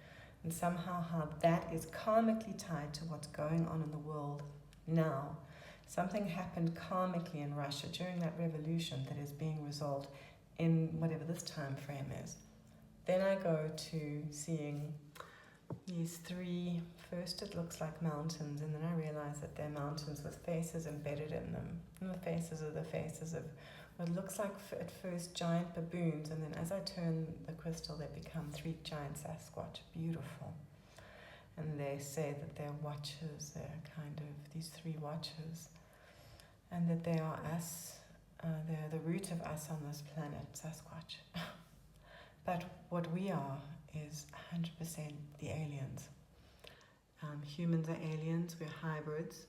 and somehow how that is karmically tied to what's going on in the world now. Something happened karmically in Russia during that revolution that is being resolved in whatever this time frame is. Then I go to seeing these three, first it looks like mountains, and then I realize that they're mountains with faces embedded in them. And the faces are the faces of what looks like at first giant baboons, and then as I turn the crystal, they become three giant Sasquatch, beautiful. And they say that they're watchers, they're kind of these three watchers, and that they are us, they're the root of us on this planet, Sasquatch. But what we are is 100% the aliens. Humans are aliens, we're hybrids.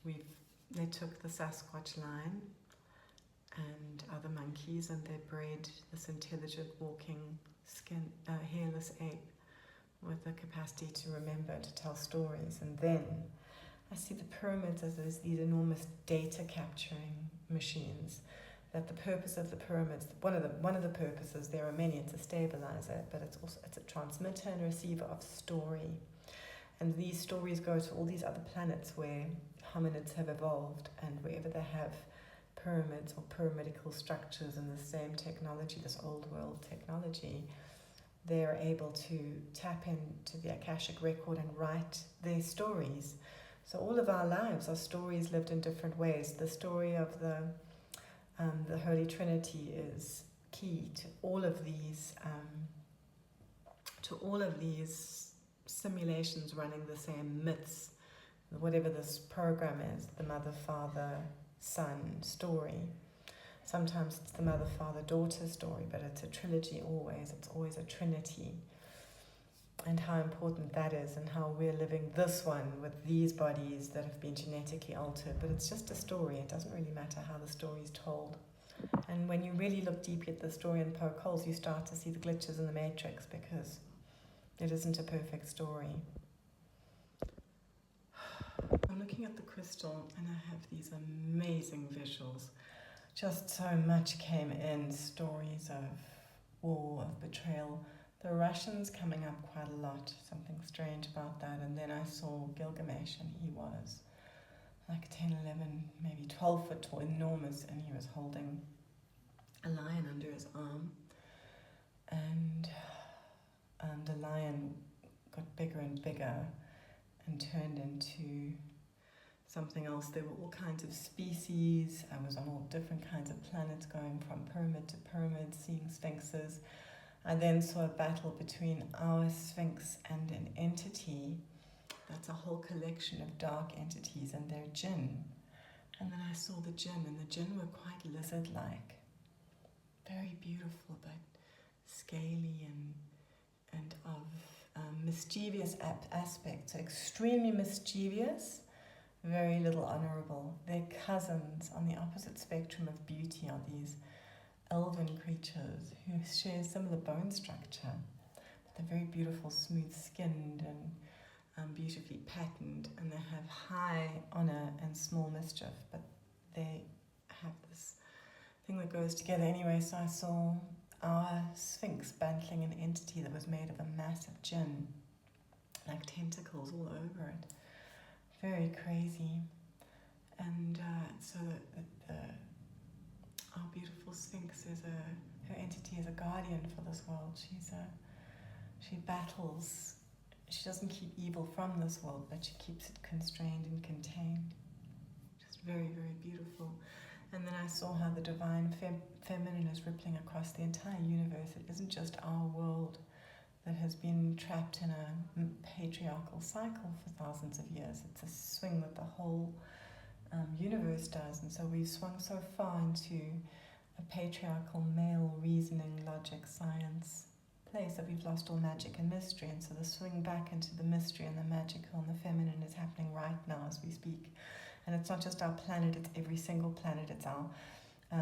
They took the Sasquatch line and other monkeys, and they bred this intelligent walking hairless ape with the capacity to remember, to tell stories. And then I see the pyramids as these enormous data capturing machines. That the purpose of the pyramids, one of the purposes, there are many, it's a stabilizer, but it's a transmitter and receiver of story. And these stories go to all these other planets where hominids have evolved, and wherever they have pyramids or pyramidical structures and the same technology, this old world technology, they're able to tap into the Akashic record and write their stories. So all of our lives are stories lived in different ways. The story of the Holy Trinity is key to all of these simulations running the same myths, whatever this program is, the mother, father, son story. Sometimes it's the mother, father, daughter story, but it's a trilogy always. It's always a trinity. And how important that is, and how we're living this one with these bodies that have been genetically altered. But it's just a story. It doesn't really matter how the story is told. And when you really look deeply at the story and poke holes, you start to see the glitches in the matrix, because it isn't a perfect story. I'm looking at the crystal and I have these amazing visuals. Just so much came in, stories of war, of betrayal. The Russians coming up quite a lot, something strange about that. And then I saw Gilgamesh, and he was like 10, 11, maybe 12 foot tall, enormous, and he was holding a lion under his arm. And the lion got bigger and bigger and turned into something else. There were all kinds of species. I was on all different kinds of planets, going from pyramid to pyramid, seeing sphinxes. I then saw a battle between our sphinx and an entity that's a whole collection of dark entities, and they're jinn. And then I saw the jinn, and the jinn were quite lizard-like, very beautiful but scaly and of mischievous aspect. So extremely mischievous, very little honorable. Their cousins on the opposite spectrum of beauty are these elven creatures who share similar bone structure, but they're very beautiful, smooth-skinned and beautifully patterned, and they have high honor and small mischief, but they have this thing that goes together. Anyway, so I saw our sphinx battling an entity that was made of a massive jinn, like tentacles all over it. Very crazy. And so our beautiful sphinx is her entity is a guardian for this world. She battles. She doesn't keep evil from this world, but she keeps it constrained and contained. Just very, very beautiful. And then I saw how the divine feminine is rippling across the entire universe. It isn't just our world that has been trapped in a patriarchal cycle for thousands of years. It's a swing that the whole universe does. And so we've swung so far into a patriarchal male reasoning, logic, science place that we've lost all magic and mystery. And so the swing back into the mystery and the magical and the feminine is happening right now as we speak. And it's not just our planet, it's every single planet. It's our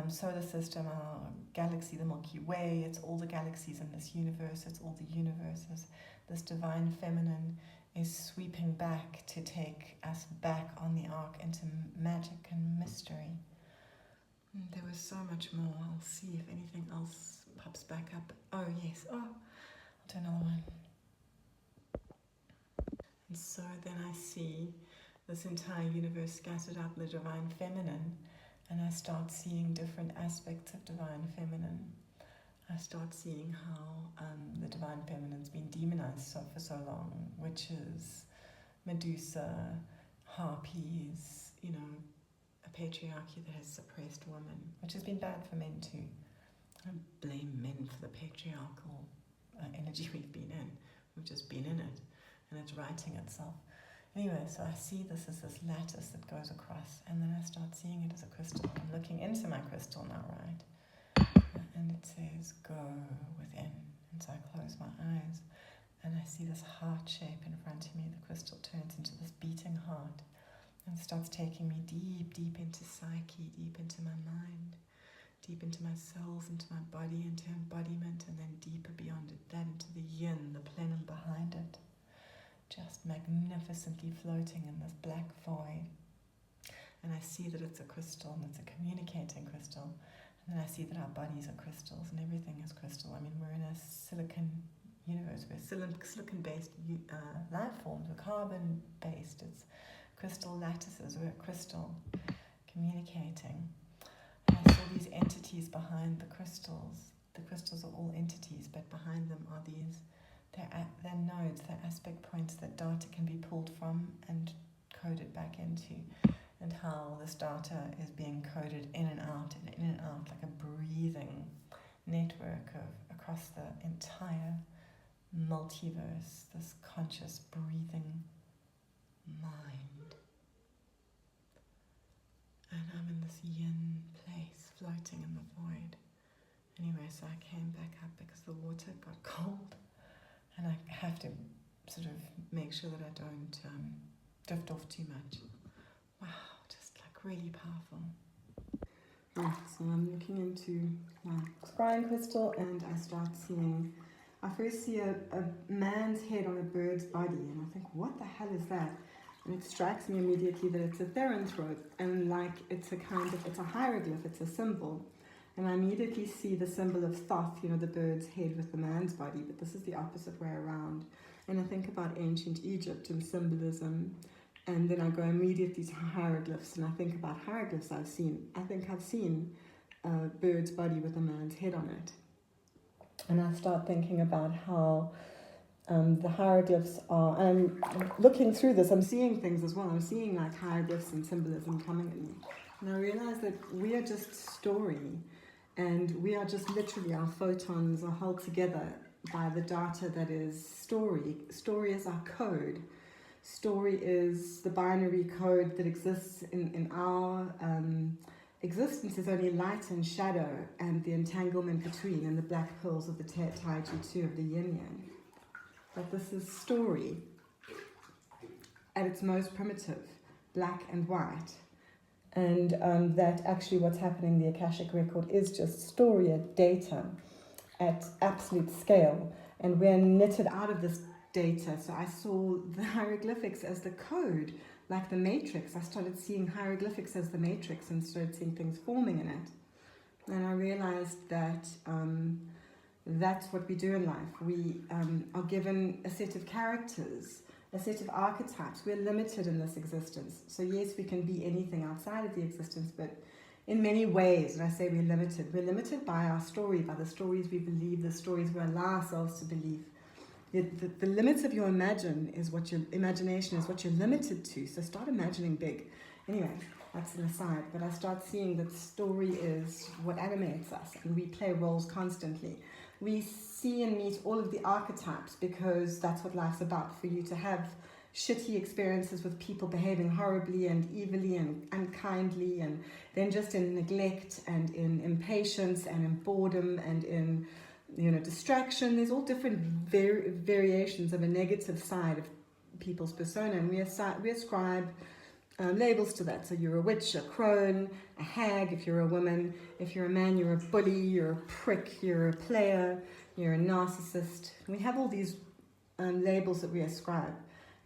solar system, our galaxy, the Milky Way. It's all the galaxies in this universe. It's all the universes. This divine feminine is sweeping back to take us back on the arc into magic and mystery. And there was so much more. I'll see if anything else pops back up. Oh yes, I'll do another one. And so then I see this entire universe scattered out in the divine feminine, and I start seeing different aspects of divine feminine. I start seeing how the divine feminine's been demonized for so long, witches, Medusa, harpies, a patriarchy that has suppressed women, which has been bad for men too. I don't blame men for the patriarchal energy we've been in. We've just been in it, and it's righting itself. Anyway, so I see this as this lattice that goes across, and then I start seeing it as a crystal. I'm looking into my crystal now, right? And it says, go within. And so I close my eyes, and I see this heart shape in front of me. The crystal turns into this beating heart, and starts taking me deep, deep into psyche, deep into my mind, deep into my cells, into my body, into embodiment, and then deeper beyond it, that into the yin, the plenum behind it. Just magnificently floating in this black void. And I see that it's a crystal, and it's a communicating crystal. And then I see that our bodies are crystals, and everything is crystal. I mean, we're in a silicon universe. We're silicon-based life forms. We're carbon-based. It's crystal lattices. We're a crystal communicating. And I saw these entities behind the crystals the crystals are all entities, but behind them are they're nodes, they're aspect points that data can be pulled from and coded back into, and how this data is being coded in and out like a breathing network across the entire multiverse, this conscious breathing mind. And I'm in this yin place, floating in the void. Anyway, so I came back up because the water got cold, and I have to sort of make sure that I don't drift off too much. Wow, just like really powerful. Right, so I'm looking into my scrying crystal, and I first see a man's head on a bird's body, and I think, what the hell is that? And it strikes me immediately that it's a therinthrope, and like it's a hieroglyph, it's a symbol. And I immediately see the symbol of Thoth, the bird's head with the man's body, but this is the opposite way around. And I think about ancient Egypt and symbolism, and then I go immediately to hieroglyphs, and I think about hieroglyphs I've seen. I think I've seen a bird's body with a man's head on it. And I start thinking about how the hieroglyphs are, and I'm looking through this, I'm seeing things as well. I'm seeing like hieroglyphs and symbolism coming at me. And I realize that we are just story, and we are just literally, our photons are held together by the data that is story. Story is our code. Story is the binary code that exists in our existence is only light and shadow, and the entanglement between, and the black pearls of the Taiji Chu of the yin-yang. But this is story at its most primitive, black and white. And that actually what's happening in the Akashic record is just story at data at absolute scale. And we're knitted out of this data. So I saw the hieroglyphics as the code, like the matrix. I started seeing hieroglyphics as the matrix and started seeing things forming in it. And I realized that that's what we do in life. We are given a set of characters, a set of archetypes. We're limited in this existence. So yes, we can be anything outside of the existence, but in many ways, and I say we're limited by our story, by the stories we believe, the stories we allow ourselves to believe. The limits of your imagination is what you're limited to. So start imagining big. Anyway, that's an aside, but I start seeing that story is what animates us, and we play roles constantly. We see and meet all of the archetypes because that's what life's about, for you to have shitty experiences with people behaving horribly and evilly and unkindly, and then just in neglect and in impatience and in boredom and in distraction. There's all different variations of a negative side of people's persona, and we ascribe labels to that. So you're a witch, a crone, a hag if you're a woman. If you're a man, you're a bully, you're a prick, you're a player, you're a narcissist. We have all these labels that we ascribe.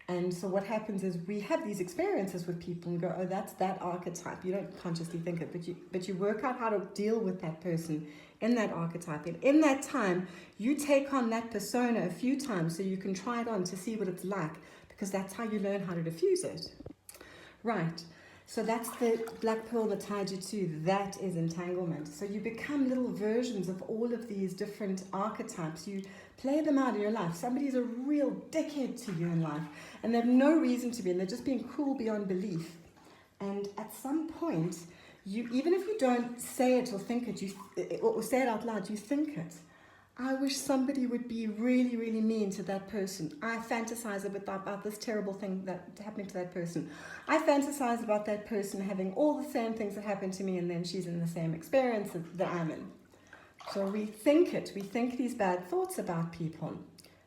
And so what happens is we have these experiences with people and go, oh, that's that archetype. You don't consciously think it, but you work out how to deal with that person in that archetype. And in that time, you take on that persona a few times so you can try it on to see what it's like, because that's how you learn how to diffuse it. Right. So that's the black pearl, the Taiji Chu. That is entanglement. So you become little versions of all of these different archetypes. You play them out in your life. Somebody's a real dickhead to you in life, and they have no reason to be, and they're just being cruel beyond belief. And at some point, even if you don't say it or think it, or say it out loud, you think it. I wish somebody would be really, really mean to that person. I fantasize about this terrible thing that happening to that person. I fantasize about that person having all the same things that happened to me, and then she's in the same experience that I'm in. So we think it. We think these bad thoughts about people.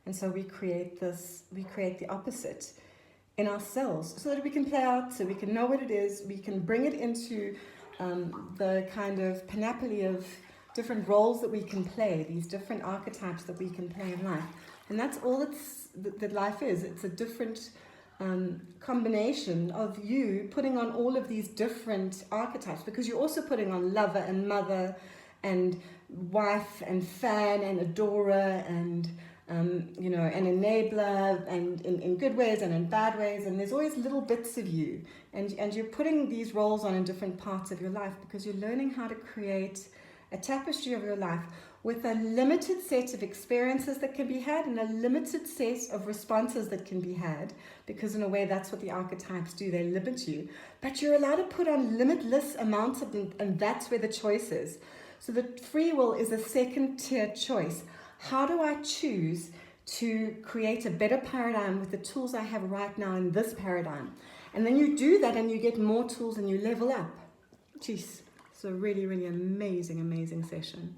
And so we create the opposite in ourselves so that we can play out, so we can know what it is, we can bring it into the kind of panoply of different roles that we can play, these different archetypes that we can play in life. And that's all that life is. It's a different combination of you putting on all of these different archetypes, because you're also putting on lover and mother and wife and fan and adorer and an enabler, and in good ways and in bad ways, and there's always little bits of you, and you're putting these roles on in different parts of your life, because you're learning how to create a tapestry of your life with a limited set of experiences that can be had and a limited set of responses that can be had, because in a way that's what the archetypes do, they limit you. But you're allowed to put on limitless amounts of them, and that's where the choice is. So the free will is a second tier choice. How do I choose to create a better paradigm with the tools I have right now in this paradigm? And then you do that and you get more tools and you level up. Jeez, it's a really, really amazing, amazing session.